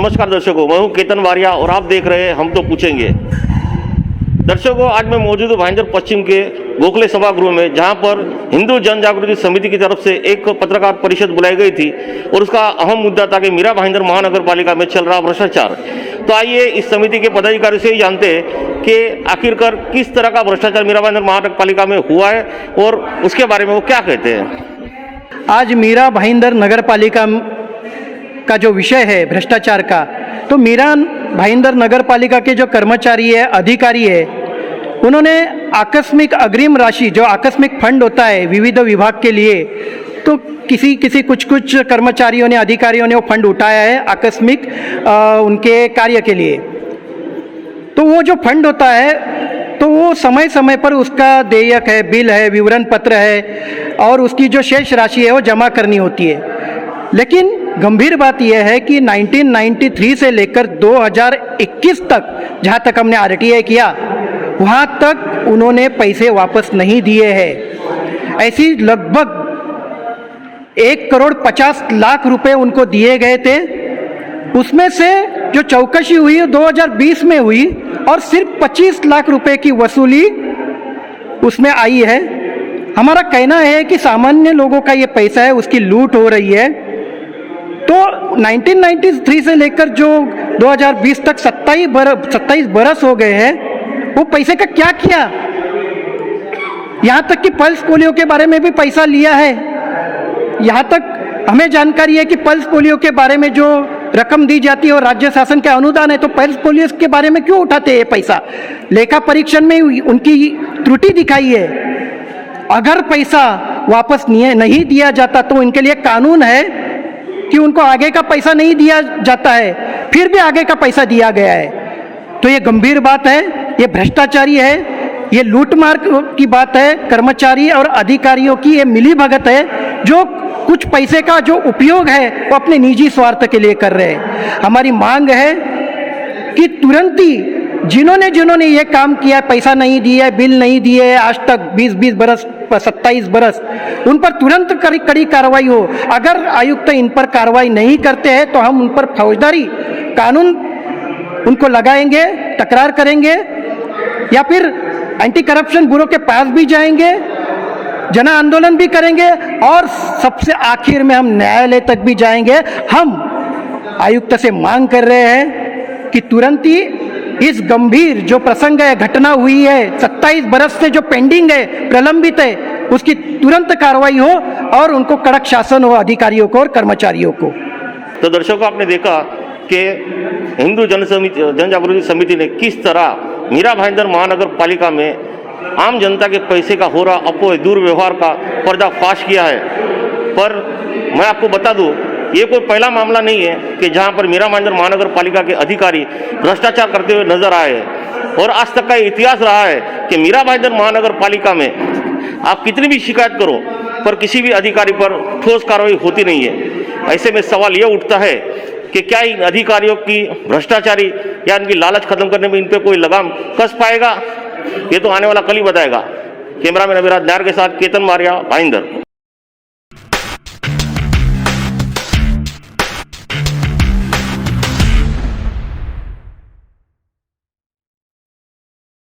नमस्कार दर्शकों, मैं हूं केतन वारिया और आप देख रहे हैं हम तो पूछेंगे। दर्शकों, आज मैं मौजूद हूं भाईंदर पश्चिम के गोखले सभागृह में, जहां पर हिंदू जन जागृति समिति की तरफ से एक पत्रकार परिषद बुलाई गई थी और उसका अहम मुद्दा था कि मीरा भाईंदर महानगर पालिका में चल रहा भ्रष्टाचार। तो आइए इस समिति के पदाधिकारी से ही जानते हैं कि आखिरकार किस तरह का भ्रष्टाचार मीरा भाईंदर महानगर पालिका में हुआ है और उसके बारे में वो क्या कहते हैं। आज मीरा भाईंदर नगर पालिका का जो विषय है भ्रष्टाचार का, तो मीरा भाईंदर नगर पालिका के जो कर्मचारी है, अधिकारी है, उन्होंने आकस्मिक अग्रिम राशि, जो आकस्मिक फंड होता है विविध विभाग के लिए, तो कुछ कर्मचारियों ने, अधिकारियों ने वो फंड उठाया है आकस्मिक उनके कार्य के लिए। तो वो जो फंड होता है तो वो समय समय पर उसका देयक है, बिल है, विवरण पत्र है और उसकी जो शेष राशि है वो जमा करनी होती है। लेकिन गंभीर बात यह है कि 1993 से लेकर 2021 तक, जहाँ तक हमने आरटीआई किया, वहाँ तक उन्होंने पैसे वापस नहीं दिए हैं। ऐसी लगभग 1,50,00,000 रुपए उनको दिए गए थे। उसमें से जो चौकसी हुई 2020 में हुई और सिर्फ 25 लाख रुपए की वसूली उसमें आई है। हमारा कहना है कि सामान्य लोगों का ये पैसा है, उसकी लूट हो रही है। तो 1993 से लेकर जो 2020 तक 27 बरस हो गए हैं, वो पैसे का क्या किया? यहाँ तक कि पल्स पोलियो के बारे में भी पैसा लिया है। यहाँ तक हमें जानकारी है कि पल्स पोलियो के बारे में जो रकम दी जाती है और राज्य शासन का अनुदान है, तो पल्स पोलियो के बारे में क्यों उठाते हैं पैसा? लेखा परीक्षण में उनकी त्रुटि दिखाई है। अगर पैसा वापस नहीं दिया जाता तो इनके लिए कानून है कि उनको आगे का पैसा नहीं दिया जाता है, फिर भी आगे का पैसा दिया गया है। तो ये गंभीर बात है, ये भ्रष्टाचारी है, ये लूटमार की बात है। कर्मचारी और अधिकारियों की ये मिलीभगत है, जो कुछ पैसे का जो उपयोग है वो अपने निजी स्वार्थ के लिए कर रहे हैं। हमारी मांग है कि तुरंत ही जिन्होंने ये काम किया, पैसा नहीं दिया, बिल नहीं दिए आज तक 20 बरस 27 बरस, उन पर तुरंत कड़ी कार्रवाई हो। अगर आयुक्त इन पर कार्रवाई नहीं करते हैं तो हम उन पर फौजदारी कानून उनको लगाएंगे, तकरार करेंगे या फिर एंटी करप्शन ब्यूरो के पास भी जाएंगे, जन आंदोलन भी करेंगे और सबसे आखिर में हम न्यायालय तक भी जाएंगे। हम आयुक्त से मांग कर रहे हैं कि तुरंत ही इस गंभीर जो प्रसंग है, घटना हुई है, 27 बरस से जो पेंडिंग है, प्रलंबित है, उसकी तुरंत कार्रवाई हो और उनको कड़क शासन हो, अधिकारियों को और कर्मचारियों को। तो दर्शकों, आपने देखा कि हिंदू जन जागृति समिति ने किस तरह मीरा भाईंदर महानगर पालिका में आम जनता के पैसे का हो रहा अपोह दुर्व्यवहार का पर्दाफाश किया है। पर मैं आपको बता दूं, ये कोई पहला मामला नहीं है कि जहां पर मीरा भाईंदर महानगर पालिका के अधिकारी भ्रष्टाचार करते हुए नजर आए हैं। और आज तक का इतिहास रहा है कि मीरा भाईंदर महानगर पालिका में आप कितनी भी शिकायत करो पर किसी भी अधिकारी पर ठोस कार्रवाई होती नहीं है। ऐसे में सवाल ये उठता है कि क्या इन अधिकारियों की भ्रष्टाचारी या इनकी लालच खत्म करने में इन पर कोई लगाम कस पाएगा? ये तो आने वाला कल ही बताएगा। कैमरामैन अभिराज नायर के साथ केतन वारिया, भाईंदर।